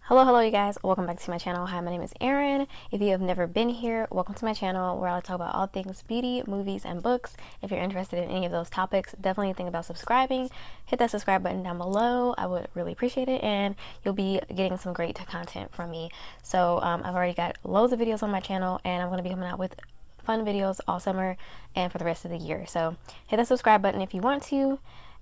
Hello you guys, welcome back to my channel. Hi, my name is Erin. If you have never been here, welcome to my channel where I talk about all things beauty, movies, and books. If you're interested in any of those topics, definitely think about subscribing. Hit that subscribe button down below. I would really appreciate it, and you'll be getting some great content from me. So I've already got loads of videos on my channel, and I'm going to be coming out with fun videos all summer and for the rest of the year. So hit that subscribe button if you want to.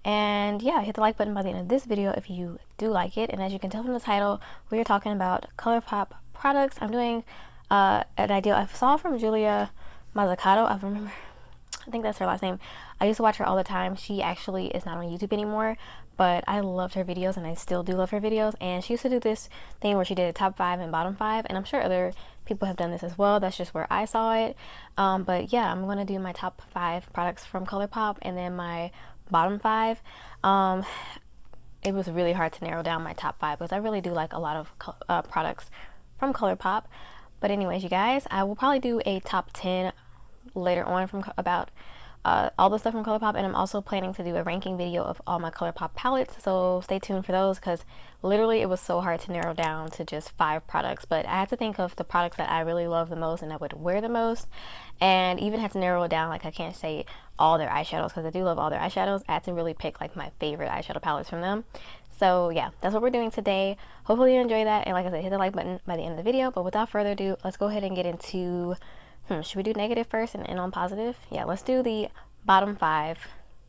And yeah, hit the like button by the end of this video if you do like it. And as you can tell from the title, we are talking about Colourpop products. I'm doing an idea I saw from Julia Mazzucato. I think that's her last name. I used to watch her all the time. She actually is not on YouTube anymore, but I loved her videos and I still do love her videos. And she used to do this thing where she did a top 5 and bottom 5, and I'm sure other people have done this as well. That's just where I saw it. But yeah, I'm going to do my top 5 products from Colourpop and then my bottom 5. It was really hard to narrow down my top 5 because I really do like a lot of products from Colourpop. But anyways, you guys, I will probably do a top 10 later on from about all the stuff from Colourpop, and I'm also planning to do a ranking video of all my Colourpop palettes, so stay tuned for those because literally it was so hard to narrow down to just 5 products. But I had to think of the products that I really love the most and I would wear the most, and even had to narrow it down. Like, I can't say all their eyeshadows because I do love all their eyeshadows. I had to really pick like my favorite eyeshadow palettes from them. So yeah, that's what we're doing today. Hopefully you enjoy that, and like I said, hit the like button by the end of the video. But without further ado, let's go ahead and get into should we do negative first and end on positive? Yeah, let's do the bottom 5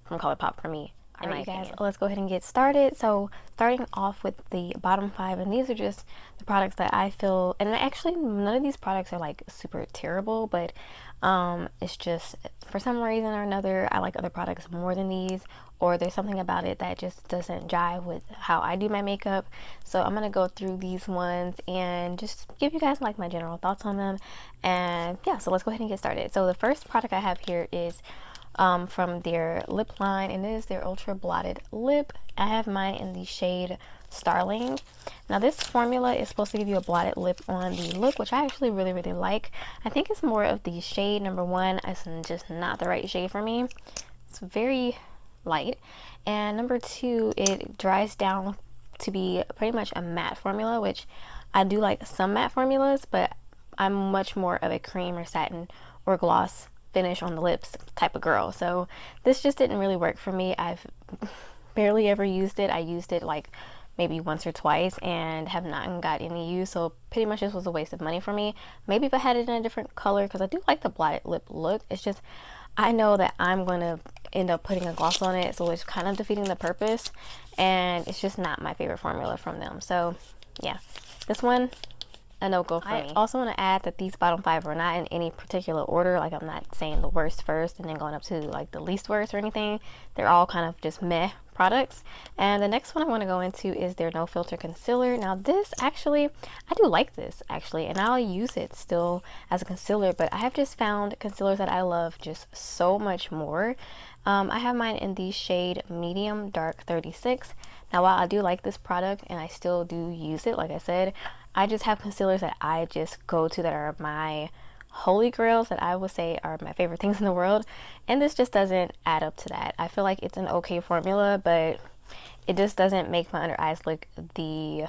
from Colourpop for me. All right, you guys, let's go ahead and get started. So starting off with the bottom 5, and these are just the products that I feel, and actually none of these products are like super terrible, but it's just for some reason or another I like other products more than these, or there's something about it that just doesn't jive with how I do my makeup. So I'm gonna go through these ones and just give you guys like my general thoughts on them. And yeah, so let's go ahead and get started. So the first product I have here is from their lip line, and it is their ultra blotted lip. I have mine in the shade Starling. Now this formula is supposed to give you a blotted lip on the look, which I actually really like. I think it's more of the shade number 1. It's just not the right shade for me. It's very light. And number 2, it dries down to be pretty much a matte formula, which I do like some matte formulas, but I'm much more of a cream or satin or gloss finish on the lips type of girl. So this just didn't really work for me. I've barely ever used it. I used it like maybe once or twice and have not got any use, so pretty much this was a waste of money for me. Maybe if I had it in a different color, because I do like the blotted lip look, it's just I know that I'm going to end up putting a gloss on it, so it's kind of defeating the purpose, and it's just not my favorite formula from them. So yeah, this one, a no-go for me. I also want to add that these bottom 5 are not in any particular order. Like, I'm not saying the worst first and then going up to like the least worst or anything. They're all kind of just meh products. And the next one I want to go into is their no filter concealer. Now this actually, I do like this actually, and I'll use it still as a concealer, but I have just found concealers that I love just so much more. I have mine in the shade medium dark 36. Now while I do like this product and I still do use it, like I said, I just have concealers that I just go to that are my holy grails, that I would say are my favorite things in the world, and this just doesn't add up to that. I feel like it's an okay formula, but it just doesn't make my under eyes look the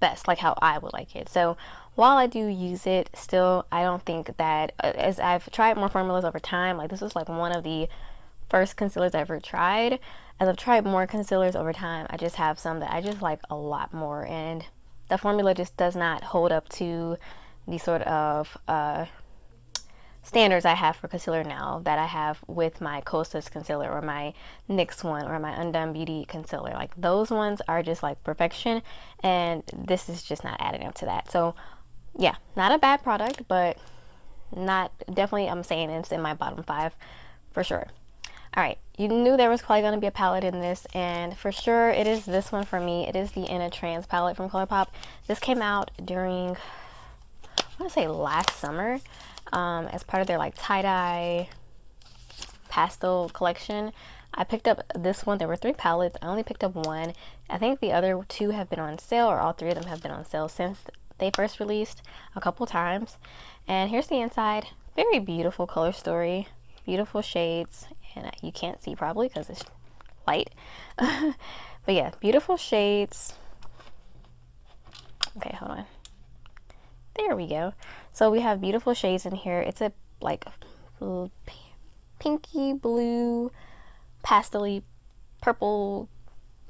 best like how I would like it. So while I do use it still, I don't think that as I've tried more formulas over time, like this was like one of the first concealers I ever tried. As I've tried more concealers over time, I just have some that I just like a lot more, and the formula just does not hold up to the sort of standards I have for concealer now that I have with my Kosas concealer or my NYX one or my Undone Beauty concealer. Like, those ones are just like perfection, and this is just not adding up to that. So yeah, not a bad product, but not, definitely I'm saying it's in my bottom 5 for sure. Alright, you knew there was probably going to be a palette in this, and for sure it is this one for me. It is the In a Trance palette from Colourpop. This came out during, I want to say last summer, as part of their like tie-dye pastel collection. I picked up this one. There were 3 palettes. I only picked up 1. I think the other 2 have been on sale, or all 3 of them have been on sale since they first released a couple times. And here's the inside. Very beautiful color story, beautiful shades, and you can't see probably because it's light. But yeah, beautiful shades. Okay, hold on. There we go. So we have beautiful shades in here. It's a like pinky blue, pastel-y purple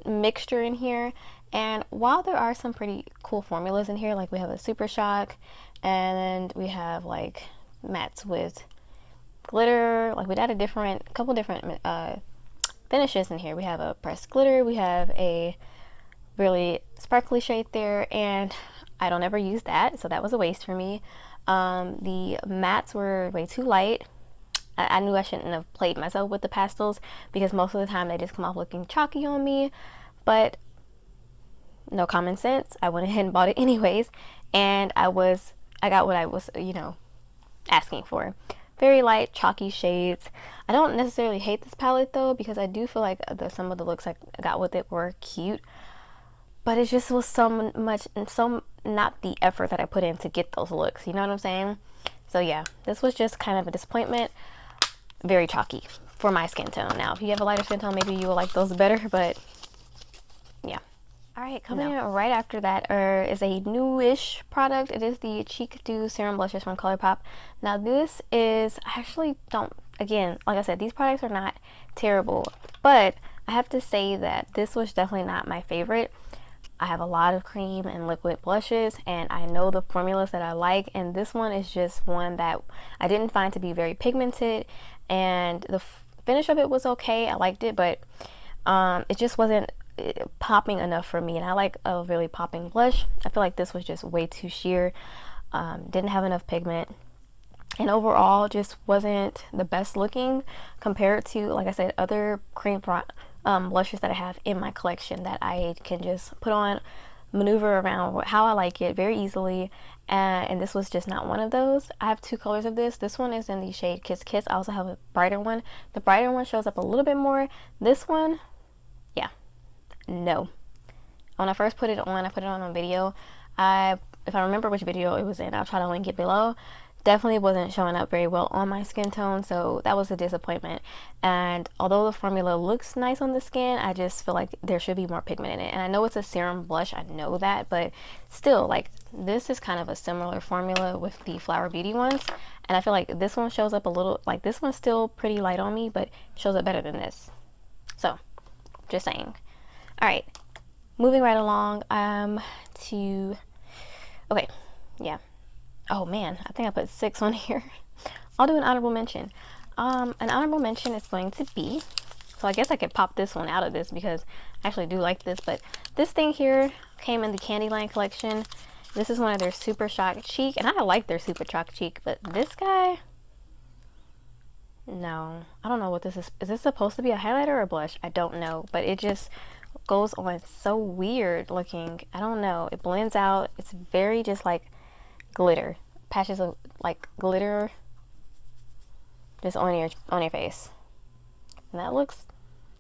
mixture in here. And while there are some pretty cool formulas in here, like we have a Super Shock, and we have like mattes with glitter, like we got a couple different finishes in here. We have a pressed glitter, we have a really sparkly shade there, and I don't ever use that, so that was a waste for me. The mattes were way too light. I knew I shouldn't have played myself with the pastels because most of the time they just come off looking chalky on me, but no common sense. I went ahead and bought it anyways, and I got what I was, asking for. Very light, chalky shades. I don't necessarily hate this palette though, because I do feel like some of the looks I got with it were cute, but it just was so not the effort that I put in to get those looks. You know what I'm saying? So yeah, this was just kind of a disappointment. Very chalky for my skin tone. Now, if you have a lighter skin tone, maybe you will like those better, but yeah. Alright, coming in right after that is a newish product. It is the Cheek Dew Serum Blushes from Colourpop. Now this is, I actually don't, again, like I said, these products are not terrible, but I have to say that this was definitely not my favorite. I have a lot of cream and liquid blushes, and I know the formulas that I like, and this one is just one that I didn't find to be very pigmented, and the finish of it was okay. I liked it, but it just wasn't popping enough for me, and I like a really popping blush. I feel like this was just way too sheer, didn't have enough pigment, and overall just wasn't the best looking compared to, like I said, other cream blushes that I have in my collection that I can just put on, maneuver around how I like it very easily, and this was just not one of those. I have two colors of this. This one is in the shade Kiss Kiss. I also have a brighter one. The brighter one shows up a little bit more. This one, yeah, no. When I first put it on, I put it on video. If I remember which video it was in, I'll try to link it below. Definitely wasn't showing up very well on my skin tone, so that was a disappointment. And although the formula looks nice on the skin, I just feel like there should be more pigment in it. And I know it's a serum blush, I know that, but still, like, this is kind of a similar formula with the Flower Beauty ones, and I feel like this one shows up a little, like, this one's still pretty light on me, but shows up better than this. So, just saying. Alright, moving right along okay, yeah. Oh man, I think I put 6 on here. I'll do an honorable mention. An honorable mention is going to be, so I guess I could pop this one out of this because I actually do like this, but this thing here came in the Candyland collection. This is one of their Super Shock Cheek, and I like their Super Shock Cheek, but this guy, no. I don't know what this is. Is this supposed to be a highlighter or a blush? I don't know, but it just goes on so weird looking. I don't know. It blends out. It's very just like glitter, patches of like glitter just on your face, and that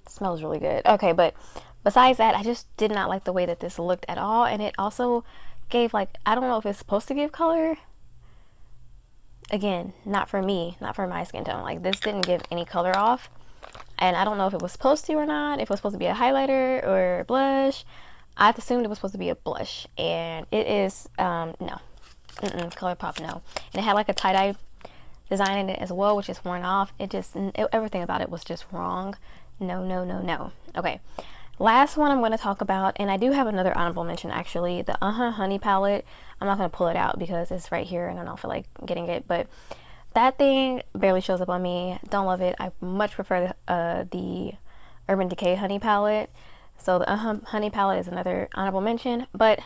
smells really good. Okay, but besides that, I just did not like the way that this looked at all, and it also gave, like, I don't know if it's supposed to give color. Again, not for me, not for my skin tone. Like, this didn't give any color off, and I don't know if it was supposed to or not, if it was supposed to be a highlighter or a blush. I assumed it was supposed to be a blush, and it is no. Colourpop, no. And it had like a tie-dye design in it as well, which is worn off. Everything about it was just wrong. No, no, no, no. Okay, last one I'm going to talk about, and I do have another honorable mention actually, the Honey palette. I'm not going to pull it out because it's right here and I don't feel like getting it, but that thing barely shows up on me. Don't love it. I much prefer the Urban Decay Honey palette. So the Honey palette is another honorable mention, but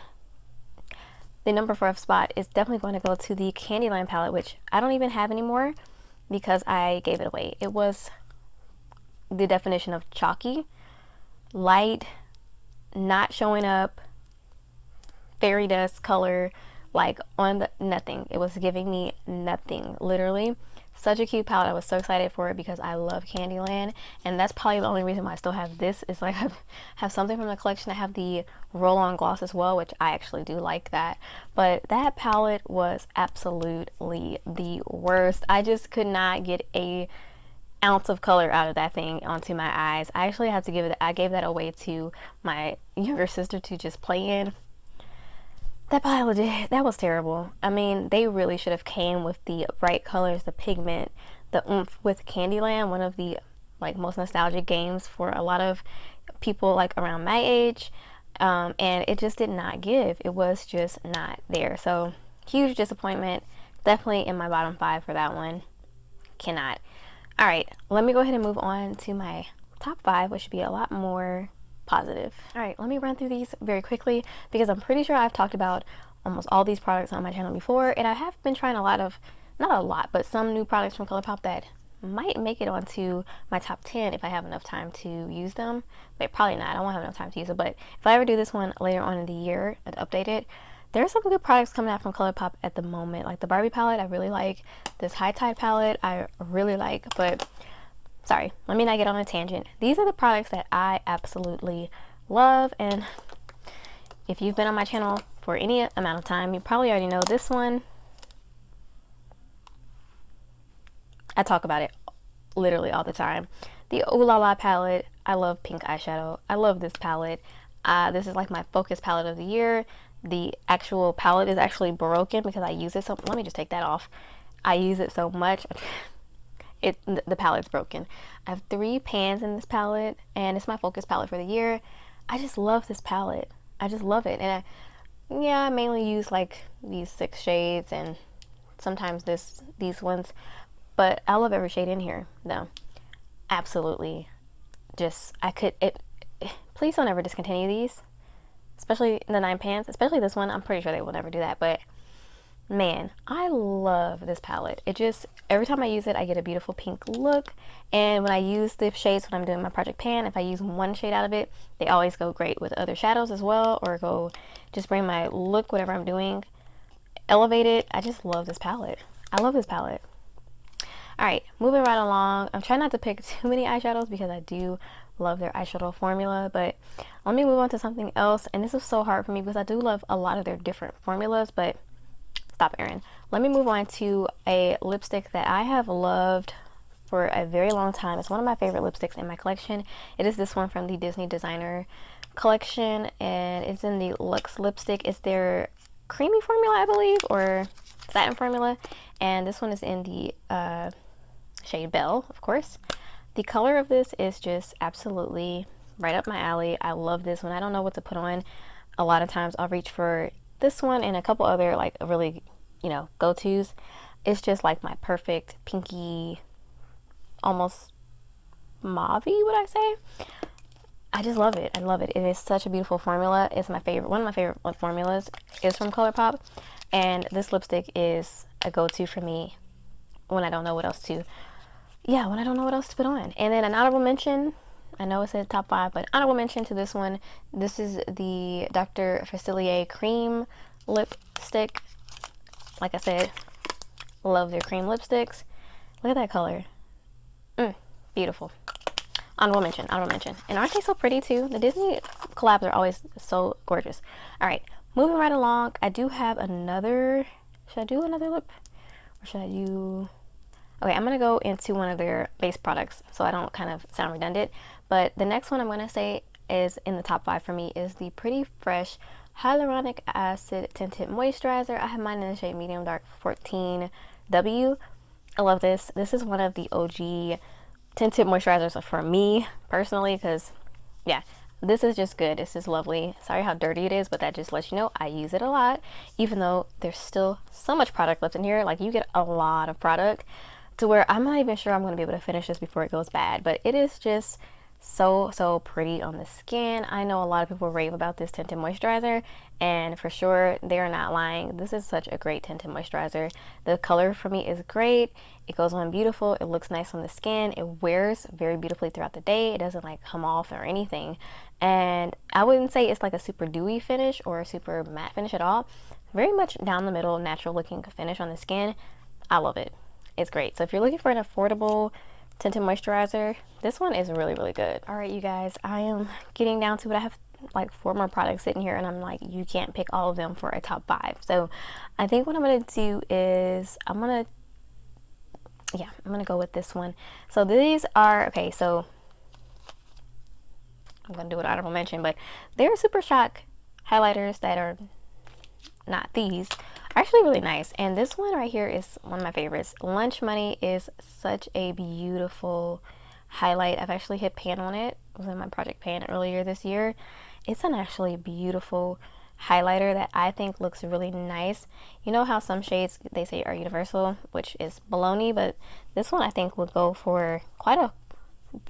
the number 4 spot is definitely going to go to the Candyland palette, which I don't even have anymore because I gave it away. It was the definition of chalky, light, not showing up, fairy dust color, like on the nothing. It was giving me nothing, literally. Such a cute palette. I was so excited for it because I love Candyland, and that's probably the only reason why I still have this, is like I have something from the collection. I have the roll-on gloss as well, which I actually do like that, but that palette was absolutely the worst. I just could not get a ounce of color out of that thing onto my eyes. I actually had to I gave that away to my younger sister to just play in. That palette, that was terrible. I mean, they really should have came with the bright colors, the pigment, the oomph with Candyland, one of the like most nostalgic games for a lot of people like around my age. And it just did not give. It was just not there. So huge disappointment. Definitely in my bottom 5 for that one. Cannot. All right, let me go ahead and move on to my top 5, which should be a lot more positive. All right, let me run through these very quickly because I'm pretty sure I've talked about almost all these products on my channel before, and I have been trying a lot of, not a lot, but some new products from Colourpop that might make it onto my top 10 if I have enough time to use them, but probably not. I won't have enough time to use it, but if I ever do this one later on in the year and update it, there's some good products coming out from Colourpop at the moment. Like the Barbie palette, I really like. This High Tide palette, I really like, but sorry, let me not get on a tangent. These are the products that I absolutely love, and if you've been on my channel for any amount of time, you probably already know this one. I talk about it literally all the time. The Ooh La La palette. I love pink eyeshadow. I love this palette. This is like my focus palette of the year. The actual palette is actually broken because I use it so, let me just take that off. I use it so much. The palette's broken. I have 3 pans in this palette, and it's my focus palette for the year. I just love this palette. I just love it. And I mainly use like these 6 shades and sometimes these ones, but I love every shade in here though. Absolutely. Just please don't ever discontinue these, especially the 9 pans, especially this one. I'm pretty sure they will never do that, but man, I love this palette. It just, every time I use it, I get a beautiful pink look. And when I use the shades when I'm doing my project pan, if I use one shade out of it, they always go great with other shadows as well, or go just bring my look, whatever I'm doing, elevate it. I just love this palette. I love this palette. All right, moving right along. I'm trying not to pick too many eyeshadows because I do love their eyeshadow formula, but let me move on to something else. And this is so hard for me because I do love a lot of their different formulas, but stop, Erin. Let me move on to a lipstick that I have loved for a very long time. It's one of my favorite lipsticks in my collection. It is this one from the Disney Designer collection, and it's in the Luxe lipstick. It's their creamy formula, I believe, or satin formula, and this one is in the shade Belle, of course. The color of this is just absolutely right up my alley. I love this one. I don't know what to put on. A lot of times I'll reach for this one and a couple other like really, go-tos. It's just like my perfect pinky, almost mauve-y, would I say? I just love it. I love it. It is such a beautiful formula. It's my favorite. One of my favorite formulas is from Colourpop, and this lipstick is a go-to for me when I don't know what else to. Yeah, when I don't know what else to put on. And then an honorable mention. I know it said top 5, but honorable mention to this one. This is the Dr. Facilier Cream Lipstick. Like I said, love their cream lipsticks. Look at that color. Beautiful. Honorable mention, honorable mention. And aren't they so pretty too? The Disney collabs are always so gorgeous. All right, moving right along. I do have another. Should I do another lip? Or should I do... Okay, I'm going to go into one of their base products so I don't kind of sound redundant. But the next one I'm going to say is in the top 5 for me is the Pretty Fresh Hyaluronic Acid Tinted Moisturizer. I have mine in the shade Medium Dark 14W. I love this. This is one of the OG tinted moisturizers for me personally because, yeah, this is just good. This is lovely. Sorry how dirty it is, but that just lets you know I use it a lot, even though there's still so much product left in here. Like, you get a lot of product to where I'm not even sure I'm going to be able to finish this before it goes bad, but it is just so pretty on the skin. I know a lot of people rave about this tinted moisturizer, and for sure they are not lying. This is such a great tinted moisturizer. The color for me is great. It goes on beautiful. It looks nice on the skin. It wears very beautifully throughout the day. It doesn't like come off or anything, and I wouldn't say it's like a super dewy finish or a super matte finish at all. Very much down the middle, natural looking finish on the skin. I love it. It's great. So if you're looking for an affordable tinted moisturizer, this one is really good. All right, you guys, I am getting down to it. I have like 4 more products sitting here, and I'm like, you can't pick all of them for a top 5. So I think what I'm gonna do is I'm gonna go with this one. So these are, okay, so I'm gonna do an honorable mention, but they're Super Shock highlighters that are not these, are actually really nice. And this one right here is one of my favorites. Lunch Money is such a beautiful highlight. I've actually hit pan on it. It was in my project pan earlier this year. It's an actually beautiful highlighter that I think looks really nice. You know how some shades they say are universal, which is baloney, but this one I think would go for quite a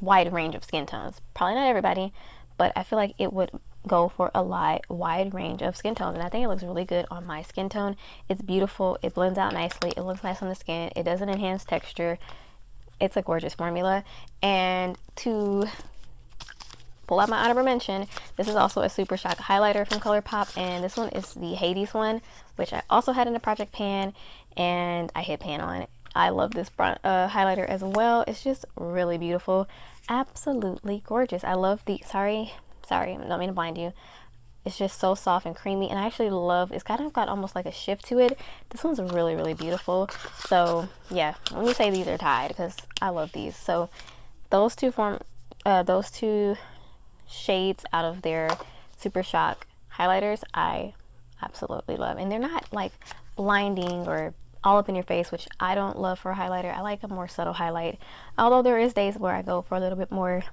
wide range of skin tones. Probably not everybody, but I feel like it would go for a wide range of skin tones, and I think it looks really good on my skin tone. It's beautiful, it blends out nicely, it looks nice on the skin, it doesn't enhance texture. It's a gorgeous formula. And to pull out my honorable mention, this is also a Super Shock highlighter from Colourpop, and this one is the Hades one, which I also had in a project pan and I hit pan on. I love this highlighter as well. It's just really beautiful, absolutely gorgeous. I love the sorry, I don't mean to blind you. It's just so soft and creamy, and I actually love, it's kind of got almost like a shift to it. This one's really, really beautiful. So yeah, let me say these are tied because I love these. So those two shades out of their Super Shock highlighters I absolutely love, and they're not like blinding or all up in your face, which I don't love for a highlighter. I like a more subtle highlight, although there is days where I go for a little bit more.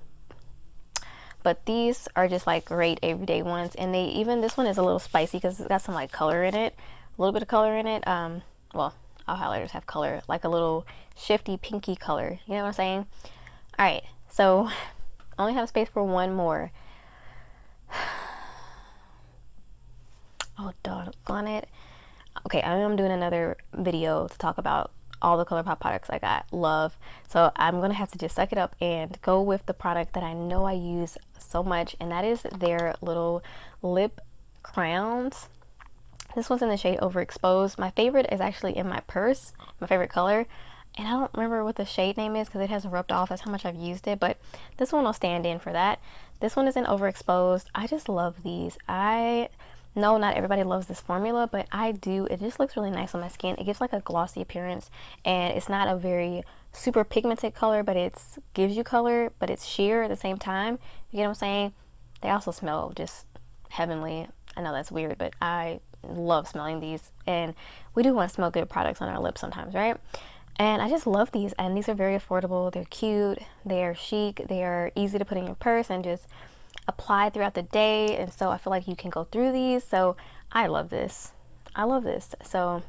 But these are just like great everyday ones, and this one is a little spicy because it's got some like color in it, a little bit of color in it. Well, all highlighters have color, like a little shifty pinky color, you know what I'm saying? All right, so I only have space for one more. Oh, doggone it. Okay, I am doing another video to talk about all the Colourpop products I love. So I'm gonna have to just suck it up and go with the product that I know I use so much, and that is their little lip crowns. This one's in the shade Overexposed. My favorite is actually in my purse, my favorite color, and I don't remember what the shade name is because it hasn't rubbed off. That's how much I've used it, but this one will stand in for that. This one is in Overexposed. I just love these. No, not everybody loves this formula, but I do. It just looks really nice on my skin. It gives like a glossy appearance, and it's not a very super pigmented color, but it gives you color, but it's sheer at the same time. You get what I'm saying? They also smell just heavenly. I know that's weird, but I love smelling these, and we do want to smell good products on our lips sometimes, right? And I just love these, and these are very affordable. They're cute, they are chic, they are easy to put in your purse and just apply throughout the day, and so I feel like you can go through these. So I love this. So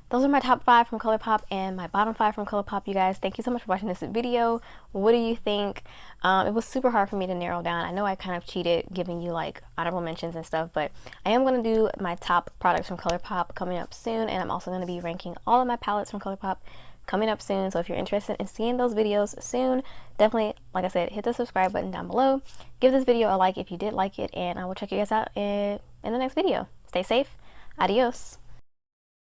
those are my top 5 from Colourpop and my bottom 5 from Colourpop, you guys. Thank you so much for watching this video. What do you think? It was super hard for me to narrow down. I know I kind of cheated giving you like honorable mentions and stuff, but I am going to do my top products from Colourpop coming up soon, and I'm also going to be ranking all of my palettes from Colourpop coming up soon. So if you're interested in seeing those videos soon, definitely, like I said, hit the subscribe button down below. Give this video a like if you did like it, and I will check you guys out in the next video. Stay safe. Adios.